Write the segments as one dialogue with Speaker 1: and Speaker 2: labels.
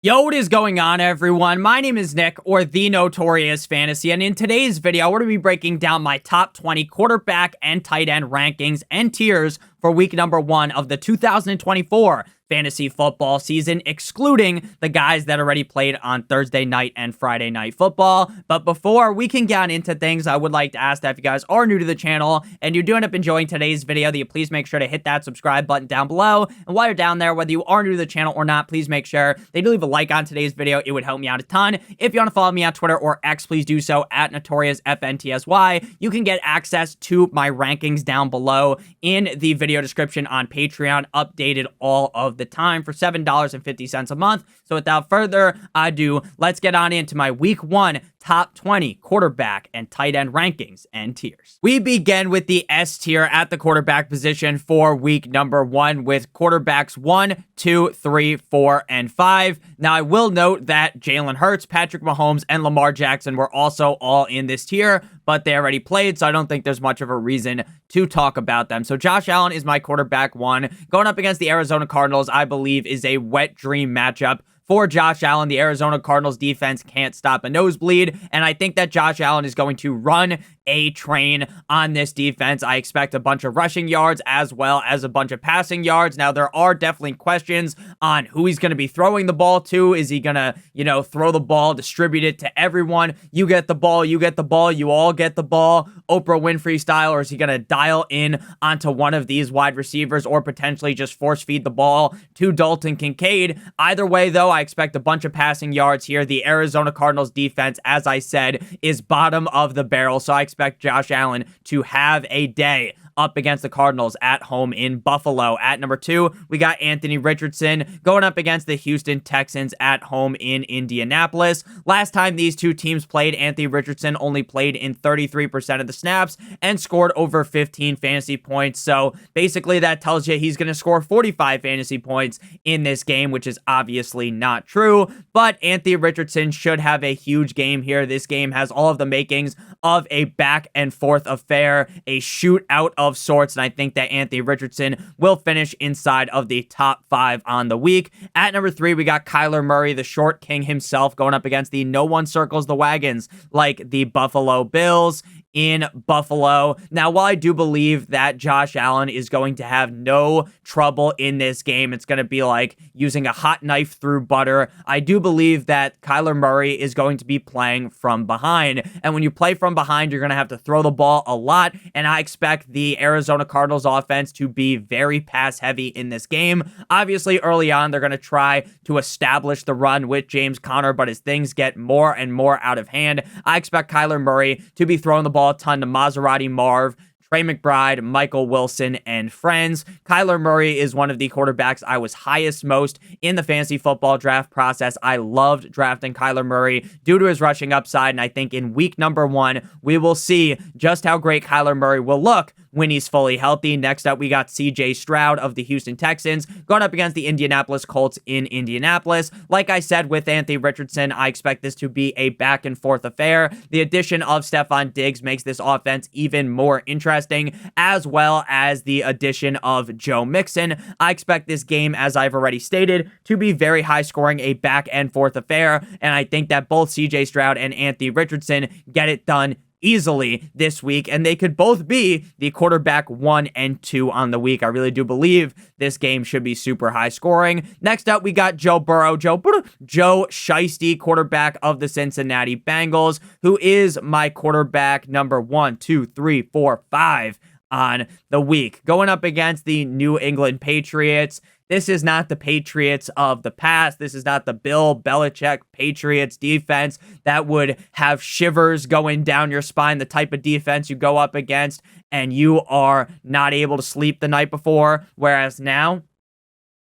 Speaker 1: Yo, what is going on, everyone? My name is Nick, or the Notorious Fantasy, and in today's video, we're going to be breaking down my top 20 quarterback and tight end rankings and tiers for week number 1 of the 2024 fantasy football season, excluding the guys that already played on Thursday night and Friday night football. But before we can get into things, I would like to ask that if you guys are new to the channel and you do end up enjoying today's video, that you please make sure to hit that subscribe button down below. And while you're down there, whether you are new to the channel or not, please make sure that you leave a like on today's video. It would help me out a ton. If you want to follow me on Twitter or X, please do so at NotoriousFantasy. You can get access to my rankings down below in the video description on Patreon, updated all of the time for $7.50 a month. So without further ado, let's get on into my week 1 top 20 quarterback and tight end rankings and tiers. We begin with the S tier at the quarterback position for week number 1 with quarterbacks 1, 2, 3, 4, and 5. Now, I will note that Jalen Hurts, Patrick Mahomes, and Lamar Jackson were also all in this tier, but they already played, so I don't think there's much of a reason to talk about them. So Josh Allen is my quarterback 1. Going up against the Arizona Cardinals, I believe, is a wet dream matchup for Josh Allen. The Arizona Cardinals defense can't stop a nosebleed, and I think that Josh Allen is going to run a train on this defense. I expect a bunch of rushing yards as well as a bunch of passing yards. Now, there are definitely questions on who he's going to be throwing the ball to. Is he going to, throw the ball, distribute it to everyone? You get the ball, you get the ball, you all get the ball, Oprah Winfrey style, or is he going to dial in onto one of these wide receivers or potentially just force feed the ball to Dalton Kincaid? Either way, though, I expect a bunch of passing yards here. The Arizona Cardinals defense, as I said, is bottom of the barrel, so I expect Josh Allen to have a day up against the Cardinals at home in Buffalo. At number 2, we got Anthony Richardson going up against the Houston Texans at home in Indianapolis. Last time these two teams played, Anthony Richardson only played in 33% of the snaps and scored over 15 fantasy points. So basically that tells you he's going to score 45 fantasy points in this game, which is obviously not true. But Anthony Richardson should have a huge game here. This game has all of the makings of a back and forth affair, a shootout of sorts, and I think that Anthony Richardson will finish inside of the top 5 on the week. At number 3, we got Kyler Murray, the short king himself, going up against the no one circles the wagons like the Buffalo Bills in Buffalo. Now, while I do believe that Josh Allen is going to have no trouble in this game, it's going to be like using a hot knife through butter, I do believe that Kyler Murray is going to be playing from behind. And when you play from behind, you're going to have to throw the ball a lot, and I expect the Arizona Cardinals offense to be very pass heavy in this game. Obviously, early on, they're going to try to establish the run with James Conner, but as things get more and more out of hand, I expect Kyler Murray to be throwing the ball a ton to Maserati Marv, Trey McBride, Michael Wilson, and friends. Kyler Murray is one of the quarterbacks I was highest most in the fantasy football draft process. I loved drafting Kyler Murray due to his rushing upside, and I think in week number 1, we will see just how great Kyler Murray will look when he's fully healthy. Next up, we got CJ Stroud of the Houston Texans going up against the Indianapolis Colts in Indianapolis. Like I said, with Anthony Richardson, I expect this to be a back and forth affair. The addition of Stephon Diggs makes this offense even more interesting, as well as the addition of Joe Mixon. I expect this game, as I've already stated, to be very high scoring, a back and forth affair, and I think that both CJ Stroud and Anthony Richardson get it done easily this week, and they could both be the quarterback 1 and 2 on the week. I really do believe this game should be super high scoring. Next up, we got Joe Burrow, Joe Shiesty, quarterback of the Cincinnati Bengals, who is my quarterback number 1, 2, 3, 4, 5 on the week. Going up against the New England Patriots. This is not the Patriots of the past. This is not the Bill Belichick Patriots defense that would have shivers going down your spine, the type of defense you go up against and you are not able to sleep the night before. Whereas now,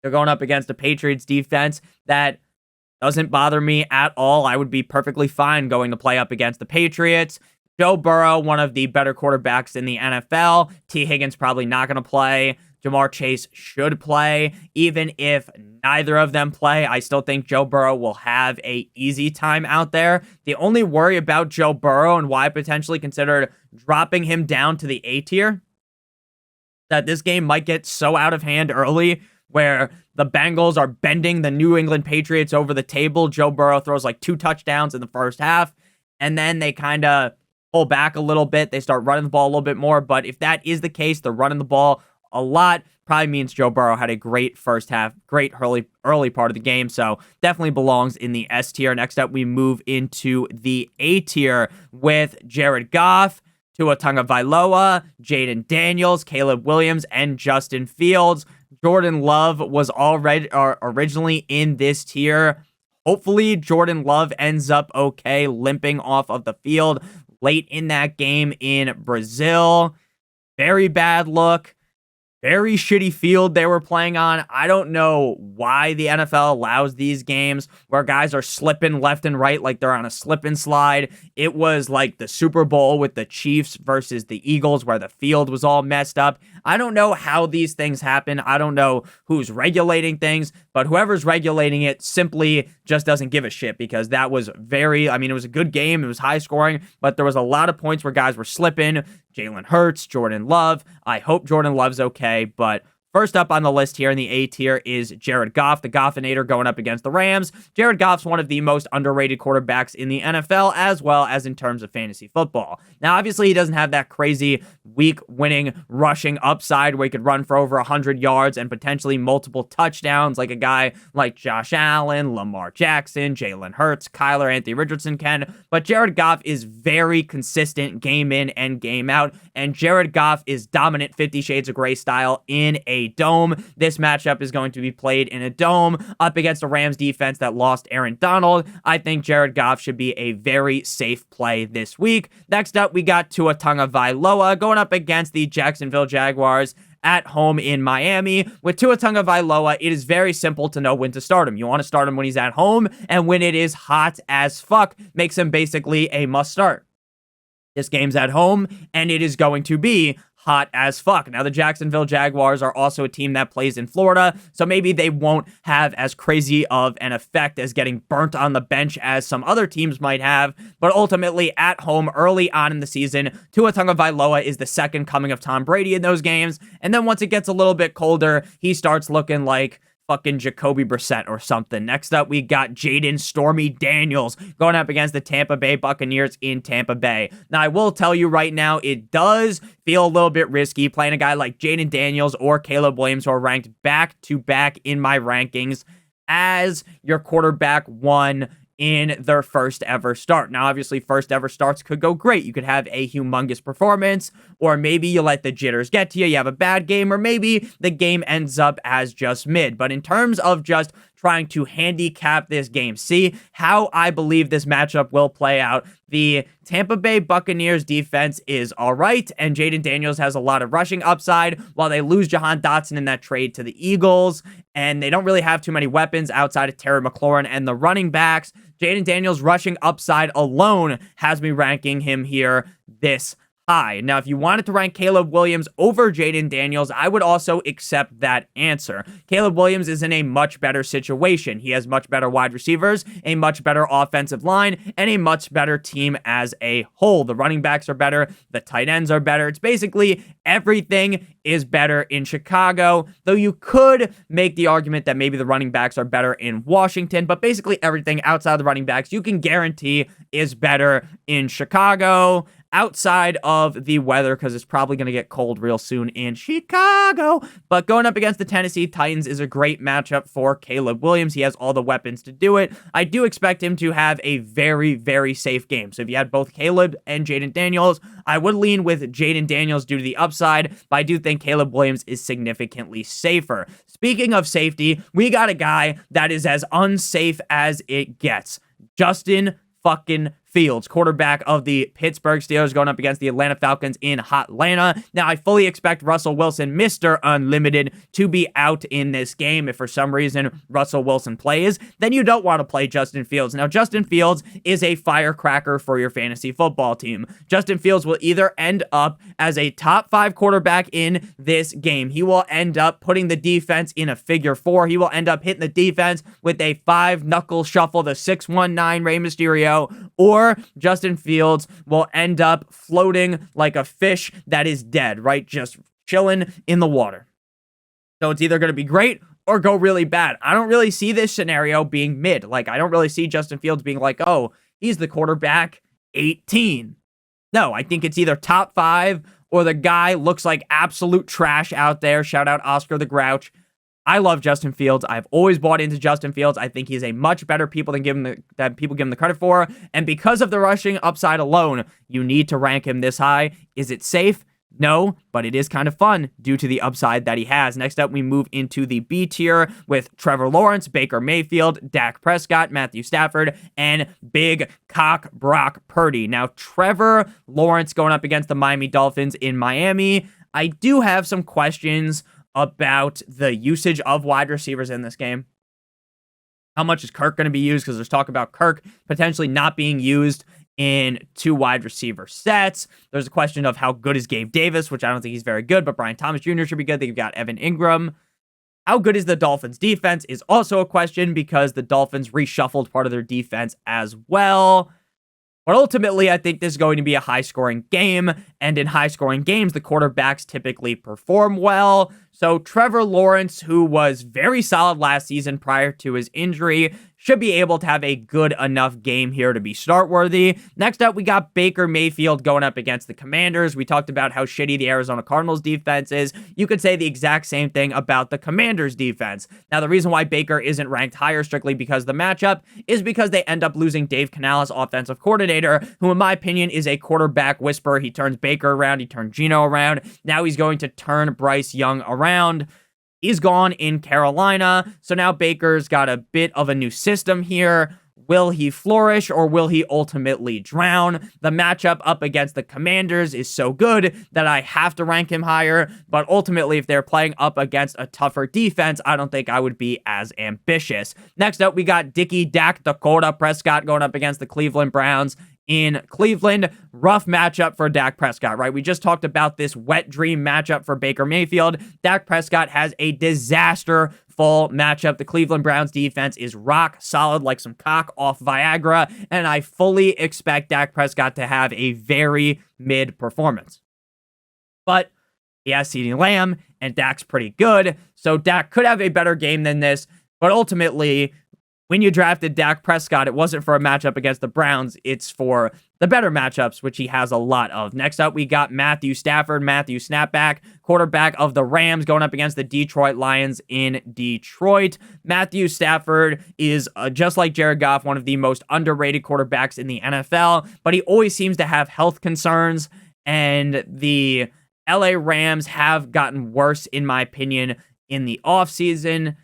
Speaker 1: they're going up against a Patriots defense that doesn't bother me at all. I would be perfectly fine going to play up against the Patriots. Joe Burrow, one of the better quarterbacks in the NFL. T. Higgins probably not going to play. Jamar Chase should play. Even if neither of them play, I still think Joe Burrow will have a easy time out there. The only worry about Joe Burrow and why I potentially considered dropping him down to the A tier, that this game might get so out of hand early where the Bengals are bending the New England Patriots over the table. Joe Burrow throws like 2 touchdowns in the first half, and then they kind of pull back a little bit. They start running the ball a little bit more. But if that is the case, they're running the ball a lot. Probably means Joe Burrow had a great first half, great early part of the game. So definitely belongs in the S tier. Next up, we move into the A tier with Jared Goff, Tua Tagovailoa, Jaden Daniels, Caleb Williams, and Justin Fields. Jordan Love was originally in this tier. Hopefully, Jordan Love ends up okay, limping off of the field late in that game in Brazil. Very bad look. Very shitty field they were playing on. I don't know why the NFL allows these games where guys are slipping left and right like they're on a slip and slide. It was like the Super Bowl with the Chiefs versus the Eagles where the field was all messed up. I don't know how these things happen. I don't know who's regulating things, but whoever's regulating it simply just doesn't give a shit, because that was it was a good game. It was high scoring, but there was a lot of points where guys were slipping. Jalen Hurts, Jordan Love. I hope Jordan Love's okay, but first up on the list here in the A tier is Jared Goff, the Goffinator, going up against the Rams. Jared Goff's one of the most underrated quarterbacks in the NFL, as well as in terms of fantasy football. Now, obviously, he doesn't have that crazy week-winning rushing upside where he could run for over 100 yards and potentially multiple touchdowns like a guy like Josh Allen, Lamar Jackson, Jalen Hurts, Kyler Anthony Richardson can, but Jared Goff is very consistent game in and game out, and Jared Goff is dominant 50 Shades of Grey style in a dome. This matchup is going to be played in a dome up against a Rams defense that lost Aaron Donald. I think Jared Goff should be a very safe play this week. Next up, we got Tua Tagovailoa going up against the Jacksonville Jaguars at home in Miami. With Tua Tagovailoa, it is very simple to know when to start him. You want to start him when he's at home, and when it is hot as fuck, makes him basically a must start. This game's at home, and it is going to be hot as fuck. Now, the Jacksonville Jaguars are also a team that plays in Florida, so maybe they won't have as crazy of an effect as getting burnt on the bench as some other teams might have, but ultimately at home early on in the season, Tua Tagovailoa is the second coming of Tom Brady in those games, and then once it gets a little bit colder, he starts looking like fucking Jacoby Brissett or something. Next up, we got Jaden Stormy Daniels going up against the Tampa Bay Buccaneers in Tampa Bay. Now, I will tell you right now, it does feel a little bit risky playing a guy like Jaden Daniels or Caleb Williams, who are ranked back-to-back in my rankings as your quarterback one in their first ever start. Now, obviously, first ever starts could go great. You could have a humongous performance, or maybe you let the jitters get to you. You have a bad game, or maybe the game ends up as just mid. But in terms of just trying to handicap this game, see how I believe this matchup will play out. The Tampa Bay Buccaneers defense is all right, and Jaden Daniels has a lot of rushing upside while they lose Jahan Dotson in that trade to the Eagles, and they don't really have too many weapons outside of Terry McLaurin and the running backs. Jaden Daniels' rushing upside alone has me ranking him here this high. Now, if you wanted to rank Caleb Williams over Jaden Daniels, I would also accept that answer. Caleb Williams is in a much better situation. He has much better wide receivers, a much better offensive line, and a much better team as a whole. The running backs are better. The tight ends are better. It's basically everything is better in Chicago, though you could make the argument that maybe the running backs are better in Washington, but basically everything outside the running backs you can guarantee is better in Chicago. Outside of the weather, because it's probably going to get cold real soon in Chicago. But going up against the Tennessee Titans is a great matchup for Caleb Williams. He has all the weapons to do it. I do expect him to have a very, very safe game. So if you had both Caleb and Jaden Daniels, I would lean with Jaden Daniels due to the upside, but I do think Caleb Williams is significantly safer. Speaking of safety, we got a guy that is as unsafe as it gets. Justin fucking Fields, quarterback of the Pittsburgh Steelers, going up against the Atlanta Falcons in Hotlanta. Now, I fully expect Russell Wilson, Mr. Unlimited, to be out in this game. If for some reason Russell Wilson plays, then you don't want to play Justin Fields. Now, Justin Fields is a firecracker for your fantasy football team. Justin Fields will either end up as a top 5 quarterback in this game. He will end up putting the defense in a figure 4. He will end up hitting the defense with a 5-knuckle shuffle, the 619 Rey Mysterio, or Justin Fields will end up floating like a fish that is dead, right? Just chilling in the water. So it's either going to be great or go really bad. I don't really see this scenario being mid. Like, I don't really see Justin Fields being like, oh, he's the quarterback 18. No, I think it's either top 5 or the guy looks like absolute trash out there. Shout out Oscar the Grouch. I love Justin Fields. I've always bought into Justin Fields. I think he's a much better people than people give him the credit for. And because of the rushing upside alone, you need to rank him this high. Is it safe? No, but it is kind of fun due to the upside that he has. Next up, we move into the B tier with Trevor Lawrence, Baker Mayfield, Dak Prescott, Matthew Stafford, and Big Cock Brock Purdy. Now, Trevor Lawrence going up against the Miami Dolphins in Miami. I do have some questions about the usage of wide receivers in this game. How much is Kirk going to be used? Because there's talk about Kirk potentially not being used in 2 wide receiver sets. There's a question of how good is Gabe Davis, which I don't think he's very good, but Brian Thomas Jr. should be good. They've got Evan Ingram. How good is the Dolphins defense is also a question because the Dolphins reshuffled part of their defense as well. But ultimately, I think this is going to be a high-scoring game, and in high-scoring games, the quarterbacks typically perform well. So Trevor Lawrence, who was very solid last season prior to his injury, should be able to have a good enough game here to be start-worthy. Next up, we got Baker Mayfield going up against the Commanders. We talked about how shitty the Arizona Cardinals defense is. You could say the exact same thing about the Commanders defense. Now, the reason why Baker isn't ranked higher strictly because of the matchup is because they end up losing Dave Canales, offensive coordinator, who in my opinion is a quarterback whisperer. He turns Baker around, he turned Geno around. Now he's going to turn Bryce Young around. He's gone in Carolina, so now Baker's got a bit of a new system here. Will he flourish or will he ultimately drown? The matchup up against the Commanders is so good that I have to rank him higher, but ultimately if they're playing up against a tougher defense, I don't think I would be as ambitious. Next up, we got Dak Dakota Prescott going up against the Cleveland Browns in Cleveland. Rough matchup for Dak Prescott, right? We just talked about this wet dream matchup for Baker Mayfield. Dak Prescott has a disaster full matchup. The Cleveland Browns defense is rock solid like some cock off Viagra, and I fully expect Dak Prescott to have a very mid performance. But he has CeeDee Lamb, and Dak's pretty good, so Dak could have a better game than this, but ultimately, when you drafted Dak Prescott, it wasn't for a matchup against the Browns. It's for the better matchups, which he has a lot of. Next up, we got Matthew Stafford, Matthew Snapback, quarterback of the Rams, going up against the Detroit Lions in Detroit. Matthew Stafford is, just like Jared Goff, one of the most underrated quarterbacks in the NFL, but he always seems to have health concerns, and the LA Rams have gotten worse, in my opinion, in the offseason.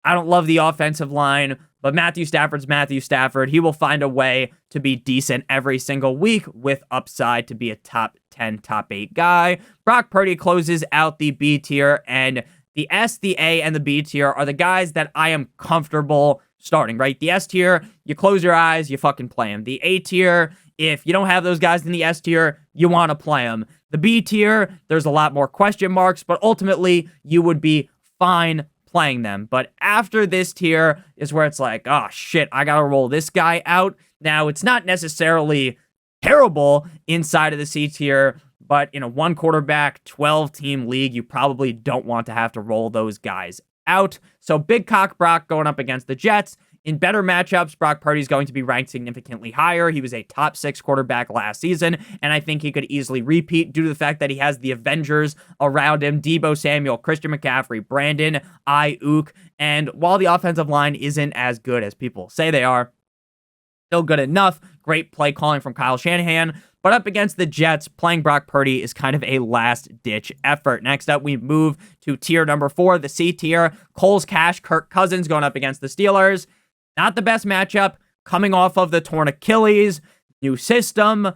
Speaker 1: I don't love the offensive line, but Matthew Stafford's Matthew Stafford. He will find a way to be decent every single week with upside to be a top 10, top 8 guy. Brock Purdy closes out the B tier, and the S, the A, and the B tier are the guys that I am comfortable starting, right? The S tier, you close your eyes, you fucking play them. The A tier, if you don't have those guys in the S tier, you want to play them. The B tier, there's a lot more question marks, but ultimately, you would be fine playing them. But after this tier is where it's like, oh shit, I gotta roll this guy out. Now, it's not necessarily terrible inside of the C tier, but in a 1 quarterback, 12 team league, you probably don't want to have to roll those guys out. So Big Cock Brock going up against the Jets. In better matchups, Brock Purdy is going to be ranked significantly higher. He was a top 6 quarterback last season, and I think he could easily repeat due to the fact that he has the Avengers around him: Deebo Samuel, Christian McCaffrey, Brandon Ayuk, and while the offensive line isn't as good as people say they are, still good enough. Great play calling from Kyle Shanahan. But up against the Jets, playing Brock Purdy is kind of a last-ditch effort. Next up, we move to tier number 4, the C tier. Cole's Cash, Kirk Cousins going up against the Steelers. Not the best matchup, coming off of the torn Achilles, new system.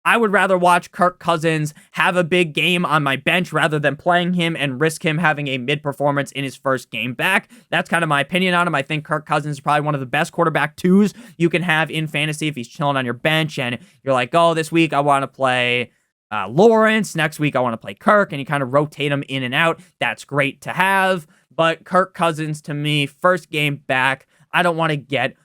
Speaker 1: I would rather watch Kirk Cousins have a big game on my bench rather than playing him and risk him having a mid-performance in his first game back. That's kind of my opinion on him. I think Kirk Cousins is probably one of the best quarterback 2s you can have in fantasy if he's chilling on your bench and you're like, oh, this week I want to play Lawrence. Next week I want to play Kirk, and you kind of rotate them in and out. That's great to have. But Kirk Cousins, to me, first game back, I don't want to get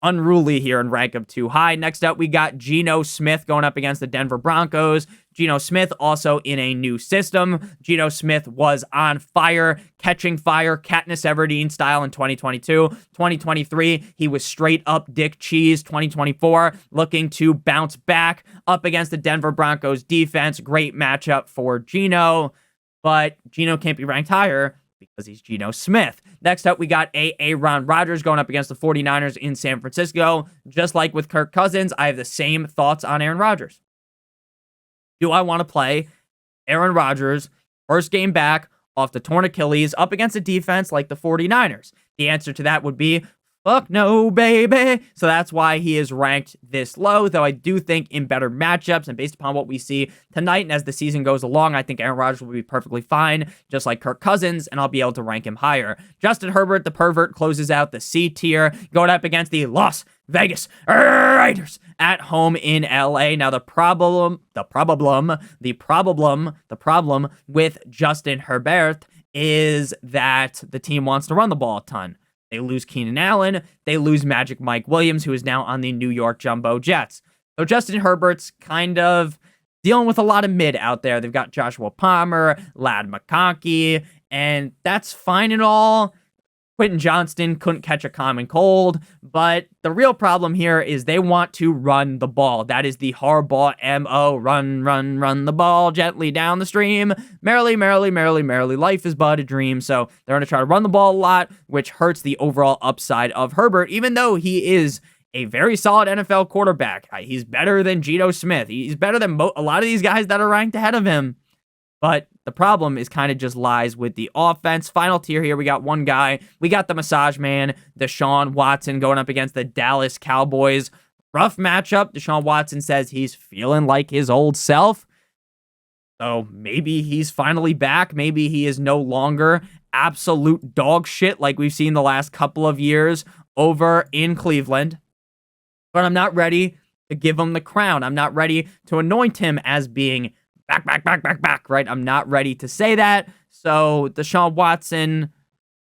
Speaker 1: unruly here and rank him too high. Next up, we got Geno Smith going up against the Denver Broncos. Geno Smith also in a new system. Geno Smith was on fire, catching fire, Katniss Everdeen style in 2022. 2023, he was straight up dick cheese. 2024, looking to bounce back up against the Denver Broncos defense. Great matchup for Geno, but Geno can't be ranked higher because he's Geno Smith. Next up, we got Aaron Rodgers going up against the 49ers in San Francisco. Just like with Kirk Cousins, I have the same thoughts on Aaron Rodgers. Do I want to play Aaron Rodgers, first game back off the torn Achilles, up against a defense like the 49ers? The answer to that would be, fuck no, baby. So that's why he is ranked this low, though I do think in better matchups and based upon what we see tonight and as the season goes along, I think Aaron Rodgers will be perfectly fine, just like Kirk Cousins, and I'll be able to rank him higher. Justin Herbert, the pervert, closes out the C tier, going up against the Las Vegas Raiders at home in LA. Now the problem with Justin Herbert is that the team wants to run the ball a ton. They lose Keenan Allen. They lose Magic Mike Williams, who is now on the New York Jumbo Jets. So Justin Herbert's kind of dealing with a lot of mid out there. They've got Joshua Palmer, Ladd McConkey, and that's fine and all. Quentin Johnston couldn't catch a common cold, but the real problem here is they want to run the ball. That is the Harbaugh MO. Run the ball gently down the stream. Merrily, merrily, merrily, merrily. Life is but a dream. So they're going to try to run the ball a lot, which hurts the overall upside of Herbert, even though he is a very solid NFL quarterback. He's better than Geno Smith. He's better than a lot of these guys that are ranked ahead of him. But the problem is kind of just lies with the offense. Final tier here, we got one guy. We got the massage man, Deshaun Watson, going up against the Dallas Cowboys. Rough matchup. Deshaun Watson says he's feeling like his old self. So maybe he's finally back. Maybe he is no longer absolute dog shit like we've seen the last couple of years over in Cleveland. But I'm not ready to give him the crown. I'm not ready to anoint him as being back, right? I'm not ready to say that. So Deshaun Watson,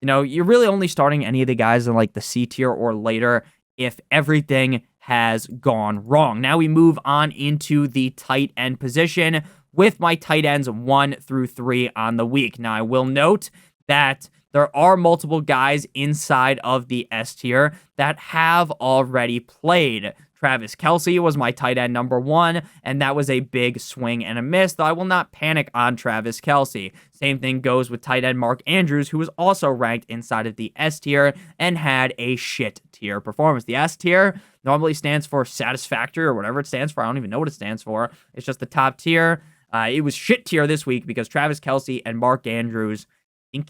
Speaker 1: you're really only starting any of the guys in like the C tier or later if everything has gone wrong. Now we move on into the tight end position with my tight ends 1 through 3 on the week. Now I will note that there are multiple guys inside of the S tier that have already played. Travis Kelce was my tight end number 1, and that was a big swing and a miss, though I will not panic on Travis Kelce. Same thing goes with tight end Mark Andrews, who was also ranked inside of the S tier and had a shit tier performance. The S tier normally stands for satisfactory or whatever it stands for. I don't even know what it stands for. It's just the top tier. It was shit tier this week because Travis Kelce and Mark Andrews,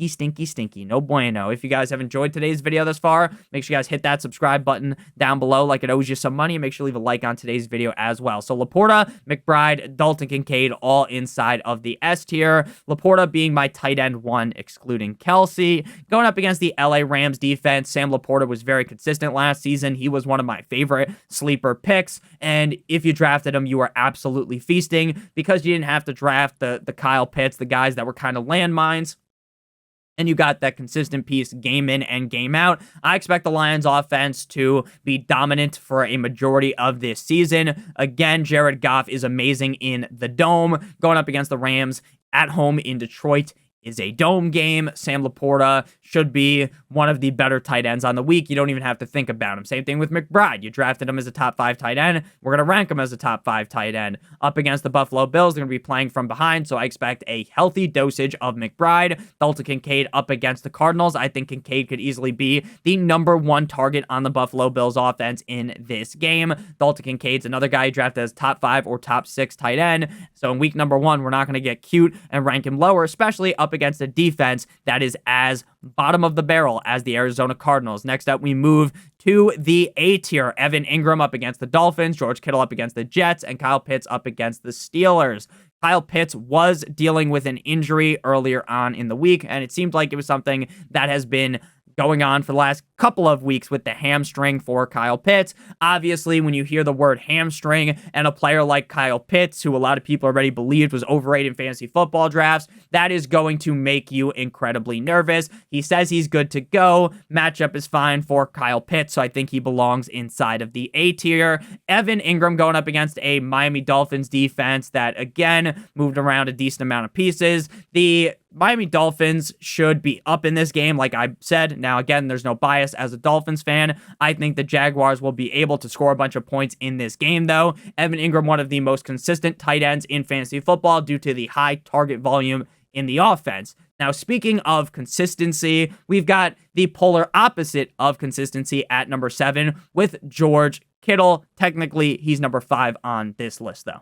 Speaker 1: stinky. No bueno. If you guys have enjoyed today's video thus far, make sure you guys hit that subscribe button down below like it owes you some money. And make sure you leave a like on today's video as well. So Laporta, McBride, Dalton Kincaid, all inside of the S tier. Laporta being my tight end 1, excluding Kelce. Going up against the LA Rams defense, Sam Laporta was very consistent last season. He was one of my favorite sleeper picks. And if you drafted him, you were absolutely feasting because you didn't have to draft the Kyle Pitts, the guys that were kind of landmines. And you got that consistent piece game in and game out. I expect the Lions offense to be dominant for a majority of this season. Again, Jared Goff is amazing in the dome. Going up against the Rams at home in Detroit is a dome game. Sam Laporta should be one of the better tight ends on the week. You don't even have to think about him. Same thing with McBride. You drafted him as a top 5 tight end. We're going to rank him as a top 5 tight end. Up against the Buffalo Bills, they're going to be playing from behind, so I expect a healthy dosage of McBride. Dalton Kincaid up against the Cardinals. I think Kincaid could easily be the number 1 target on the Buffalo Bills offense in this game. Dalton Kincaid's another guy you drafted as top 5 or top 6 tight end. So in week number 1, we're not going to get cute and rank him lower, especially up against a defense that is as bottom of the barrel as the Arizona Cardinals. Next up, we move to the A tier. Evan Ingram up against the Dolphins, George Kittle up against the Jets, and Kyle Pitts up against the Steelers. Kyle Pitts was dealing with an injury earlier on in the week, and it seemed like it was something that has been going on for the last couple of weeks with the hamstring for Kyle Pitts. Obviously, when you hear the word hamstring and a player like Kyle Pitts, who a lot of people already believed was overrated in fantasy football drafts, that is going to make you incredibly nervous. He says he's good to go. Matchup is fine for Kyle Pitts, so I think he belongs inside of the A tier. Evan Ingram going up against a Miami Dolphins defense that, again, moved around a decent amount of pieces. The Miami Dolphins should be up in this game, like I said. Now, again, there's no bias as a Dolphins fan. I think the Jaguars will be able to score a bunch of points in this game, though. Evan Ingram, one of the most consistent tight ends in fantasy football due to the high target volume in the offense. Now, speaking of consistency, we've got the polar opposite of consistency at number 7 with George Kittle. Technically, he's number 5 on this list, though.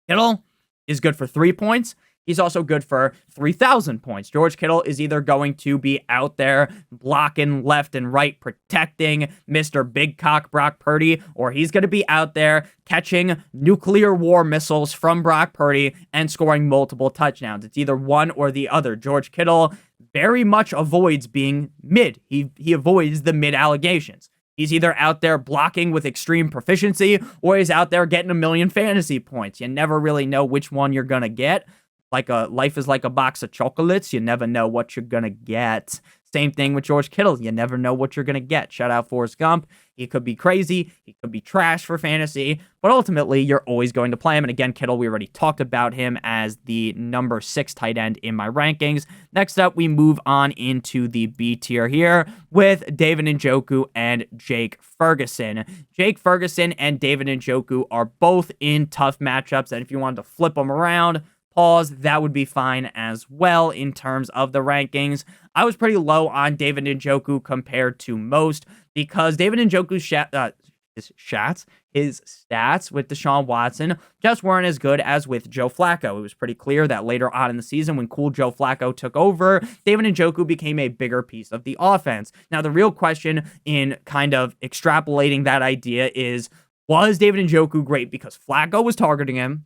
Speaker 1: Kittle is good for 3 points. He's also good for 3,000 points. George Kittle is either going to be out there blocking left and right, protecting Mr. Big Cock Brock Purdy, or he's going to be out there catching nuclear war missiles from Brock Purdy and scoring multiple touchdowns. It's either one or the other. George Kittle very much avoids being mid. He avoids the mid allegations. He's either out there blocking with extreme proficiency or he's out there getting a million fantasy points. You never really know which one you're going to get. Life is like a box of chocolates. You never know what you're going to get. Same thing with George Kittle. You never know what you're going to get. Shout out Forrest Gump. He could be crazy. He could be trash for fantasy. But ultimately, you're always going to play him. And again, Kittle, we already talked about him as the number 6 tight end in my rankings. Next up, we move on into the B tier here with David Njoku and Jake Ferguson. Jake Ferguson and David Njoku are both in tough matchups. And if you wanted to flip them around, pause, that would be fine as well in terms of the rankings. I was pretty low on David Njoku compared to most because David Njoku's his stats with Deshaun Watson just weren't as good as with Joe Flacco. It was pretty clear that later on in the season when cool Joe Flacco took over, David Njoku became a bigger piece of the offense. Now, the real question in kind of extrapolating that idea is, was David Njoku great because Flacco was targeting him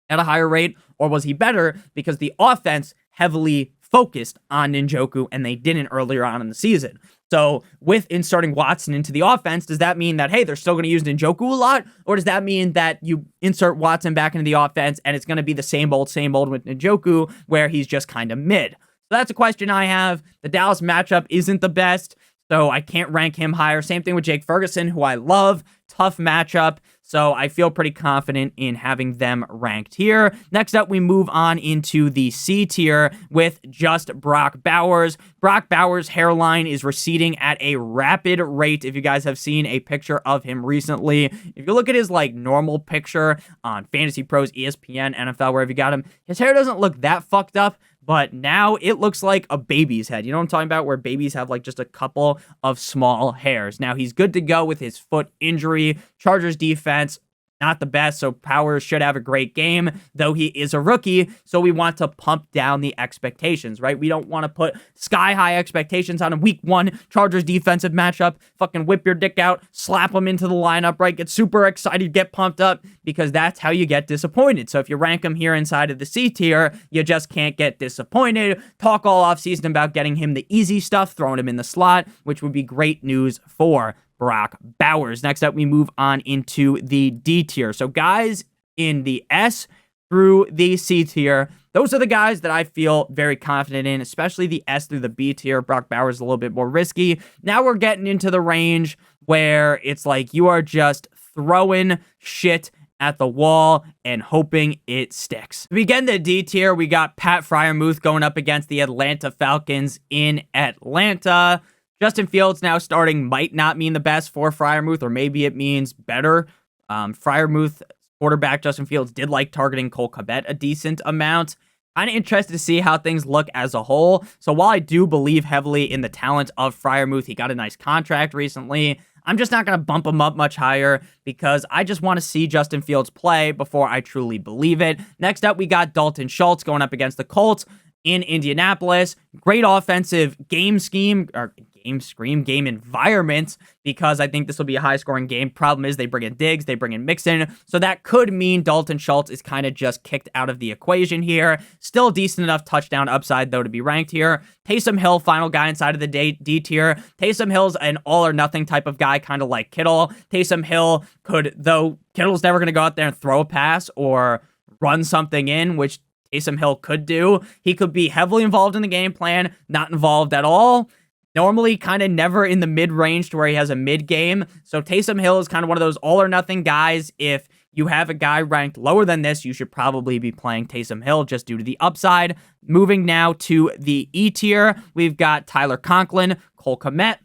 Speaker 1: at a higher rate, or was he better because the offense heavily focused on Njoku and they didn't earlier on in the season? So with inserting Watson into the offense, does that mean that, hey, they're still going to use Njoku a lot? Or does that mean that you insert Watson back into the offense and it's going to be the same old with Njoku where he's just kind of mid? So that's a question I have. The Dallas matchup isn't the best, so I can't rank him higher. Same thing with Jake Ferguson, who I love. Tough matchup. So I feel pretty confident in having them ranked here. Next up, we move on into the C tier with just Brock Bowers. Brock Bowers' hairline is receding at a rapid rate. If you guys have seen a picture of him recently, if you look at his normal picture on Fantasy Pros, ESPN, NFL, wherever you got him, his hair doesn't look that fucked up. But now it looks like a baby's head. You know what I'm talking about? Where babies have just a couple of small hairs. Now he's good to go with his foot injury. Chargers defense, not the best, so Powers should have a great game, though he is a rookie, so we want to pump down the expectations, right? We don't want to put sky-high expectations on a week 1 Chargers defensive matchup, fucking whip your dick out, slap them into the lineup, right? Get super excited, get pumped up, because that's how you get disappointed. So if you rank him here inside of the C tier, you just can't get disappointed. Talk all offseason about getting him the easy stuff, throwing him in the slot, which would be great news for Brock Bowers. Next up, we move on into the D tier. So guys in the S through the C tier, those are the guys that I feel very confident in, especially the S through the B tier. Brock Bowers is a little bit more risky. Now we're getting into the range where it's you are just throwing shit at the wall and hoping it sticks. To begin the D tier, we got Pat Freiermuth going up against the Atlanta Falcons in Atlanta. Justin Fields now starting might not mean the best for Freiermuth, or maybe it means better. Freiermuth quarterback Justin Fields did like targeting Cole Kmet a decent amount. Kind of interested to see how things look as a whole. So while I do believe heavily in the talent of Freiermuth, he got a nice contract recently, I'm just not going to bump him up much higher because I just want to see Justin Fields play before I truly believe it. Next up, we got Dalton Schultz going up against the Colts in Indianapolis. Great offensive game scheme, or game scream, game environment, because I think this will be a high-scoring game. Problem is they bring in Diggs, they bring in Mixon, so that could mean Dalton Schultz is kind of just kicked out of the equation here. Still decent enough touchdown upside, though, to be ranked here. Taysom Hill, final guy inside of the D tier. Taysom Hill's an all-or-nothing type of guy, kind of like Kittle. Taysom Hill could, though Kittle's never going to go out there and throw a pass or run something in, which Taysom Hill could do. He could be heavily involved in the game plan, not involved at all. Normally kind of never in the mid-range to where he has a mid-game. So Taysom Hill is kind of one of those all-or-nothing guys. If you have a guy ranked lower than this, you should probably be playing Taysom Hill just due to the upside. Moving now to the E tier, we've got Tyler Conklin, Cole Kmet,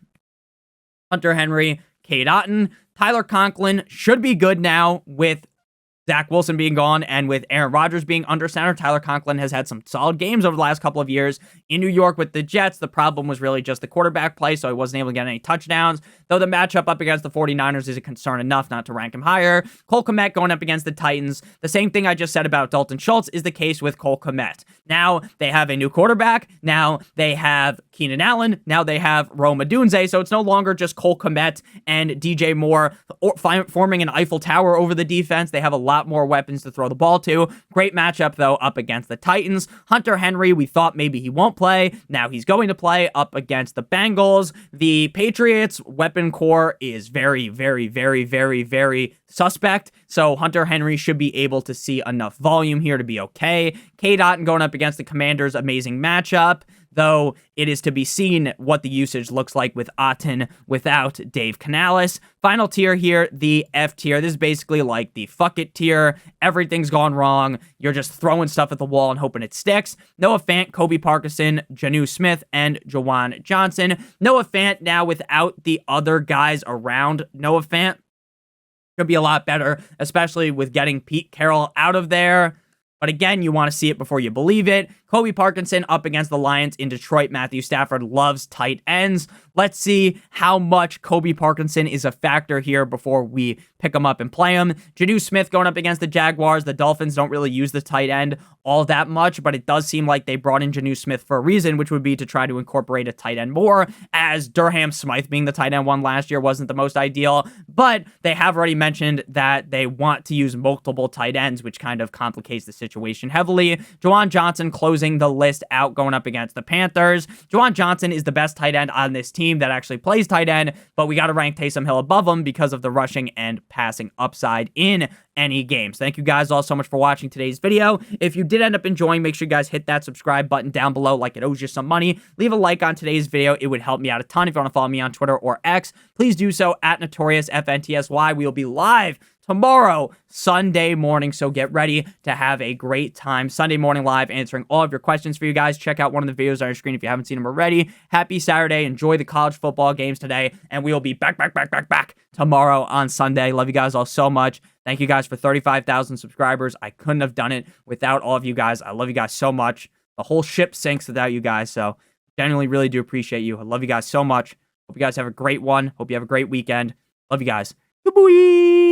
Speaker 1: Hunter Henry, Cade Otton. Tyler Conklin should be good now with Zach Wilson being gone and with Aaron Rodgers being under center. Tyler Conklin has had some solid games over the last couple of years in New York with the Jets. The problem was really just the quarterback play, so he wasn't able to get any touchdowns, though the matchup up against the 49ers is a concern enough not to rank him higher. Cole Kmet going up against the Titans. The same thing I just said about Dalton Schultz is the case with Cole Kmet. Now they have a new quarterback. Now they have Keenan Allen. Now they have Rome Odunze, so it's no longer just Cole Kmet and DJ Moore forming an Eiffel Tower over the defense. They have a lot more weapons to throw the ball to. Great matchup, though, up against the Titans. Hunter Henry, we thought maybe he won't play. Now he's going to play up against the Bengals. The Patriots' weapon core is very, very, very, very, very suspect. So Hunter Henry should be able to see enough volume here to be okay. Cade Otton going up against the Commanders, amazing matchup, though it is to be seen what the usage looks like with Otton without Dave Canales. Final tier here, the F tier. This is basically like the fuck it tier. Everything's gone wrong. You're just throwing stuff at the wall and hoping it sticks. Noah Fant, Kobe Parkinson, Jonnu Smith, and Jawan Johnson. Noah Fant now without the other guys around Noah Fant could be a lot better, especially with getting Pete Carroll out of there. But again, you want to see it before you believe it. Kobe Parkinson up against the Lions in Detroit. Matthew Stafford loves tight ends. Let's see how much Kobe Parkinson is a factor here before we pick him up and play him. Jonnu Smith going up against the Jaguars. The Dolphins don't really use the tight end all that much, but it does seem like they brought in Jonnu Smith for a reason, which would be to try to incorporate a tight end more, as Durham Smythe being the tight end one last year wasn't the most ideal. But they have already mentioned that they want to use multiple tight ends, which kind of complicates the situation heavily. Jawan Johnson closing the list out going up against the Panthers. Jawan Johnson is the best tight end on this team that actually plays tight end, but we got to rank Taysom Hill above him because of the rushing and passing upside in any games. Thank you guys all so much for watching today's video. If you did end up enjoying, make sure you guys hit that subscribe button down below like it owes you some money. Leave a like on today's video. It would help me out a ton. If you want to follow me on Twitter or X, please do so at NotoriousFantasy. We will be live tomorrow, Sunday morning, so get ready to have a great time. Sunday morning live, answering all of your questions for you guys. Check out one of the videos on your screen if you haven't seen them already. Happy Saturday. Enjoy the college football games today, and we will be back tomorrow on Sunday. Love you guys all so much. Thank you guys for 35,000 subscribers. I couldn't have done it without all of you guys. I love you guys so much. The whole ship sinks without you guys, so genuinely really do appreciate you. I love you guys so much. Hope you guys have a great one. Hope you have a great weekend. Love you guys. Good boy.